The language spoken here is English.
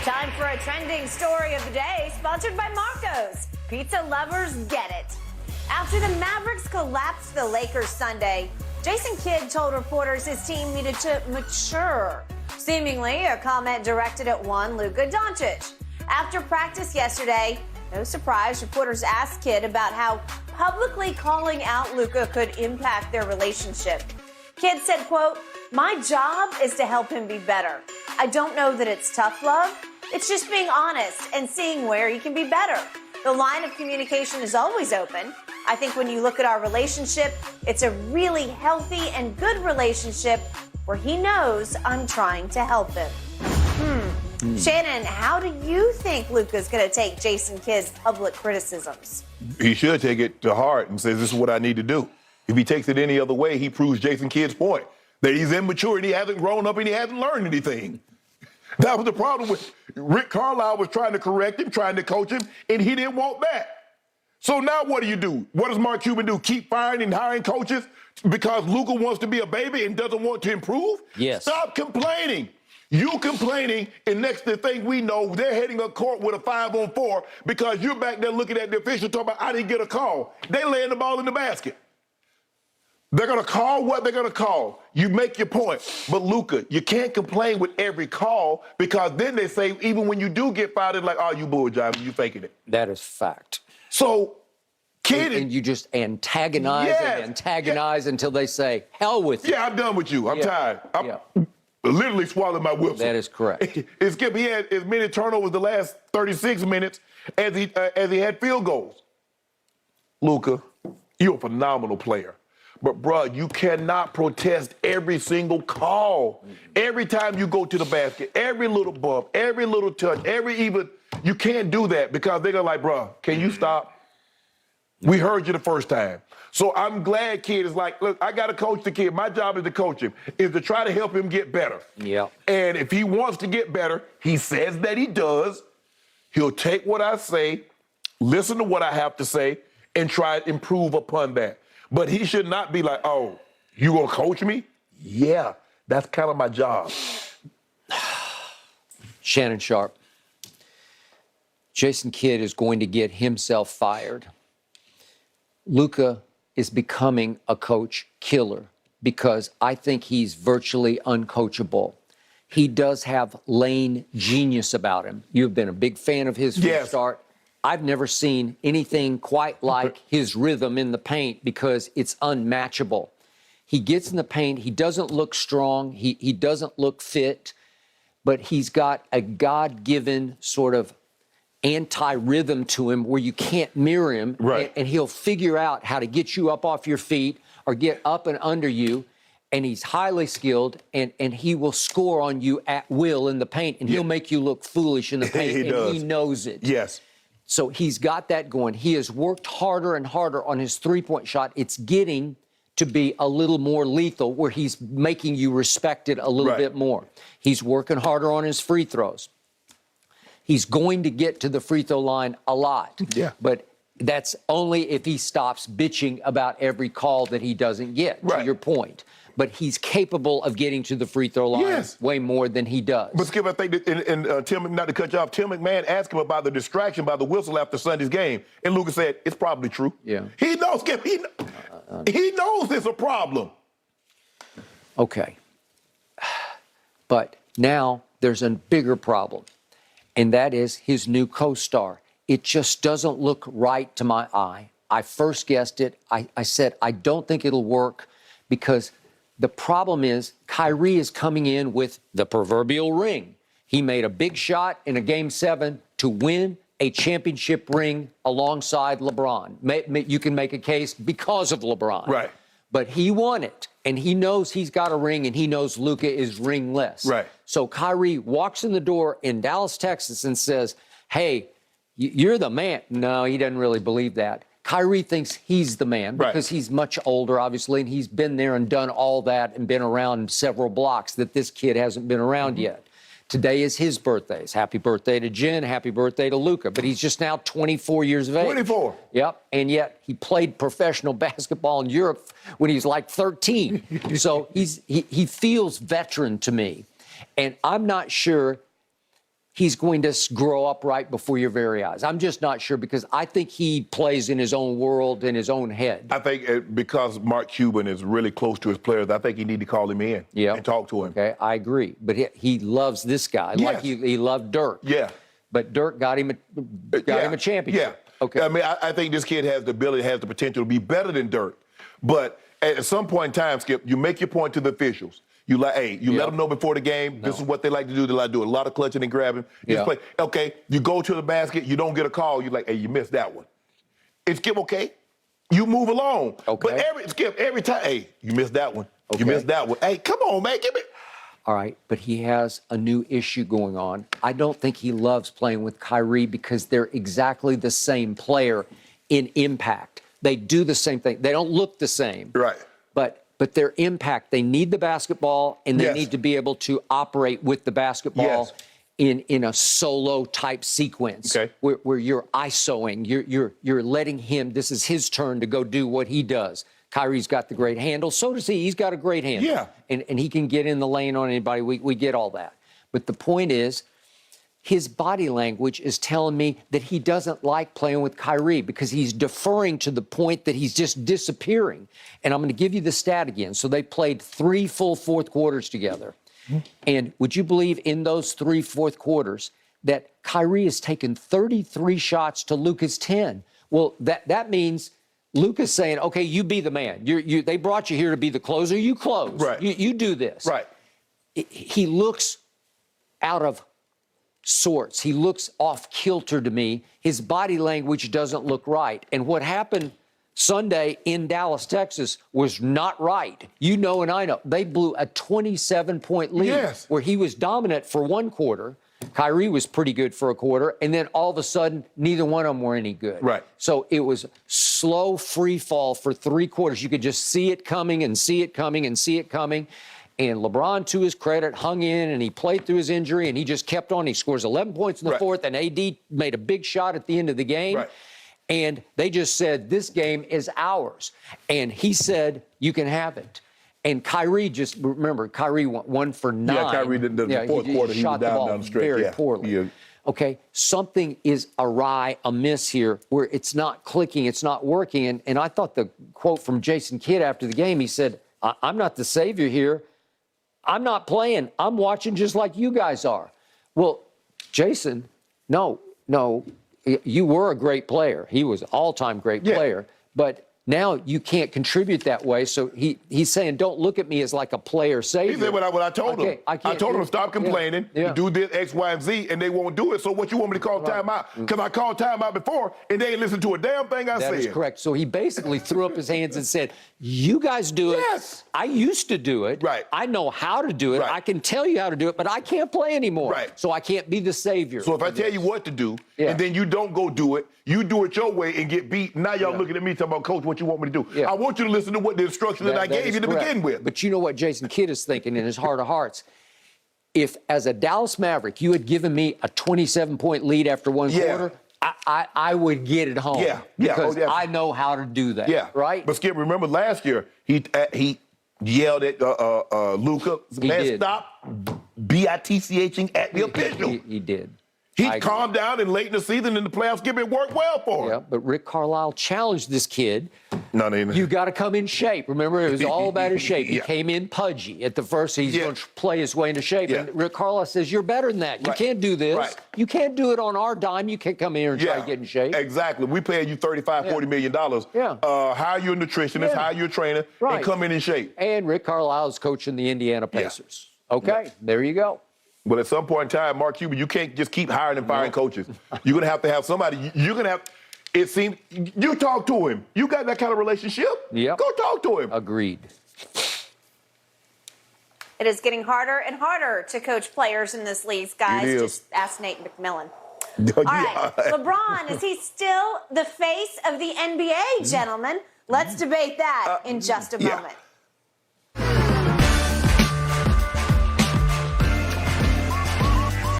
Time for a trending story of the day, sponsored by Marco's. Pizza lovers get it. After the Mavericks collapsed the Lakers Sunday, Jason Kidd told reporters his team needed to mature. Seemingly a comment directed at one Luka Doncic. After practice yesterday, no surprise, reporters asked Kidd about how publicly calling out Luka could impact their relationship. Kidd said, quote, "My job is to help him be better. I don't know that it's tough love. It's just being honest and seeing where he can be better. The line of communication is always open. I think when you look at our relationship, it's a really healthy and good relationship where he knows I'm trying to help him." Shannon, how do you think Luka's going to take Jason Kidd's public criticisms? He should take it to heart and say, this is what I need to do. If he takes it any other way, he proves Jason Kidd's point, that he's immature and he hasn't grown up and he hasn't learned anything. That was the problem with Rick Carlisle was trying to correct him, trying to coach him, and he didn't want that. So now what do? What does Mark Cuban do? Keep firing and hiring coaches because Luka wants to be a baby and doesn't want to improve? Yes. Stop complaining. You complaining, and next thing we know, they're heading up court with a 5-on-4 because you're back there looking at the official talking about, I didn't get a call. They laying the ball in the basket. They're going to call what they're going to call. You make your point. But, Luka, you can't complain with every call because then they say, even when you do get fouled, it's like, oh, you bulljive, you faking it. That is fact. So, Kidd... And you just antagonize and antagonize until they say, hell with you. Yeah, I'm done with you. I'm tired. I'm literally swallowing my whistle. That is correct. He had as many turnovers the last 36 minutes as he had field goals. Luka, you're a phenomenal player. But, bruh, you cannot protest every single call. Every time you go to the basket, every little bump, every little touch, you can't do that because they're like, bruh, can you stop? We heard you the first time. So I'm glad Kidd is like, look, I got to coach the kid. My job is to coach him, is to try to help him get better. Yeah. And if he wants to get better, he says that he does. He'll take what I say, listen to what I have to say, and try to improve upon that. But he should not be like, oh, you gonna coach me? Yeah, that's kind of my job. Shannon Sharp. Jason Kidd is going to get himself fired. Luka is becoming a coach killer because I think he's virtually uncoachable. He does have lane genius about him. You've been a big fan of his from the start. I've never seen anything quite like his rhythm in the paint because it's unmatchable. He gets in the paint. He doesn't look strong. He doesn't look fit, but he's got a God-given sort of anti-rhythm to him where you can't mirror him. Right. And he'll figure out how to get you up off your feet or get up and under you. And he's highly skilled, and he will score on you at will in the paint, and he'll make you look foolish in the paint, he knows it. Yes. So he's got that going. He has worked harder and harder on his three-point shot. It's getting to be a little more lethal where he's making you respect it a little bit more. He's working harder on his free throws. He's going to get to the free throw line a lot. Yeah. But that's only if he stops bitching about every call that he doesn't get, to your point. But he's capable of getting to the free throw line way more than he does. But Skip, I think that, Tim, not to cut you off, Tim McMahon asked him about the distraction by the whistle after Sunday's game, and Luka said, it's probably true. Yeah. He knows, Skip, he knows it's a problem. Okay. But now there's a bigger problem, and that is his new co-star. It just doesn't look right to my eye. I first guessed it. I said, I don't think it'll work because the problem is Kyrie is coming in with the proverbial ring. He made a big shot in a Game 7 to win a championship ring alongside LeBron. You can make a case because of LeBron. Right. But he won it, and he knows he's got a ring, and he knows Luka is ringless. Right. So Kyrie walks in the door in Dallas, Texas, and says, hey, you're the man. No, he doesn't really believe that. Kyrie thinks he's the man because he's much older, obviously, and he's been there and done all that and been around several blocks that this kid hasn't been around yet. Today is his birthday. Happy birthday to Jen. Happy birthday to Luka. But he's just now 24 years of age. 24. Yep. And yet he played professional basketball in Europe when he was like 13. So he feels veteran to me. And I'm not sure he's going to grow up right before your very eyes. I'm just not sure because I think he plays in his own world, in his own head. I think because Mark Cuban is really close to his players, I think you need to call him in and talk to him. Okay, I agree. But he loves this guy like he loved Dirk. Yeah. But Dirk got him a championship. Yeah. Okay. I mean, I think this kid has the ability, has the potential to be better than Dirk. But at some point in time, Skip, you make your point to the officials. You let them know before the game, this is what they like to do. They like to do a lot of clutching and grabbing. You just play. Okay, you go to the basket, you don't get a call. You're like, hey, you missed that one. It's Skip, okay? You move along. Okay. But every time, hey, you missed that one. Okay. You missed that one. Hey, come on, man, give me. All right, but he has a new issue going on. I don't think he loves playing with Kyrie because they're exactly the same player in impact. They do the same thing. They don't look the same. Right. But their impact, they need the basketball and they need to be able to operate with the basketball in a solo type sequence where you're ISOing, you're letting him, this is his turn to go do what he does. Kyrie's got the great handle. So does he. He's got a great handle. Yeah. And he can get in the lane on anybody. We get all that. But the point is, his body language is telling me that he doesn't like playing with Kyrie because he's deferring to the point that he's just disappearing. And I'm going to give you the stat again. So they played 3 full fourth quarters together. And would you believe in those 3 fourth quarters that Kyrie has taken 33 shots to Luka's 10? Well, that means Luka's saying, okay, you be the man. They brought you here to be the closer. You close. Right. You do this. Right. He looks out of sorts. He looks off kilter to me. His body language doesn't look right. And what happened Sunday in Dallas, Texas was not right. You know and I know. They blew a 27-point lead where he was dominant for 1 quarter. Kyrie was pretty good for a quarter. And then all of a sudden, neither one of them were any good. Right. So it was slow free fall for 3 quarters. You could just see it coming and see it coming and see it coming. And LeBron, to his credit, hung in and he played through his injury and he just kept on. He scores 11 points in the fourth and AD made a big shot at the end of the game. Right. And they just said, this game is ours. And he said, you can have it. And Kyrie remember, Kyrie went 1 for 9. Yeah, Kyrie did the fourth quarter. He shot was the ball down the stretch. very poorly. Yeah. Okay, something is awry, amiss here where it's not clicking, it's not working. And I thought the quote from Jason Kidd after the game, he said, I'm not the savior here. I'm not playing. I'm watching just like you guys are. Well, Jason, no, you were a great player. He was an all-time great player. But now you can't contribute that way. So he's saying, don't look at me as like a player savior. He said what I told him. I told him to stop complaining, do this X, Y, and Z, and they won't do it. So what you want me to call timeout? Because I called timeout before, and they ain't listened to a damn thing I said. That is correct. So he basically threw up his hands and said, you guys do it. Yes. I used to do it. Right. I know how to do it. Right. I can tell you how to do it, but I can't play anymore. Right. So I can't be the savior. So if I tell you what to do, and then you don't go do it, you do it your way and get beat. Now y'all looking at me talking about, Coach, what you want me to do? I want you to listen to what the instruction that I gave you to begin with. But you know what Jason Kidd is thinking in his heart of hearts? If, as a Dallas Maverick, you had given me a 27-point lead after 1 quarter, I would get it home. Because I know how to do that. Right? But Skip, remember last year, he yelled at Luka, man, stop bitching at the official. He did. He calmed down and late in the season in the playoffs, Skip, it worked well for him. Yeah, but Rick Carlisle challenged this kid. No, you got to come in shape. Remember, it was all about his shape. He came in pudgy at the first. He's going to play his way into shape. And Rick Carlisle says, you're better than that. You can't do this. You can't do it on our dime. You can't come here and try to get in shape. Exactly. We paying you $35, $40 million. Hire your nutritionist, hire your trainer, and come in shape. And Rick Carlisle is coaching the Indiana Pacers. Okay, there you go. But at some point in time, Mark Cuban, you can't just keep hiring and firing coaches. You're going to have somebody. You're going to have, it seems, you talk to him. You got that kind of relationship? Yep. Go talk to him. Agreed. It is getting harder and harder to coach players in this league, guys. Just ask Nate McMillan. All right, LeBron, is he still the face of the NBA, gentlemen? Let's debate that in just a moment.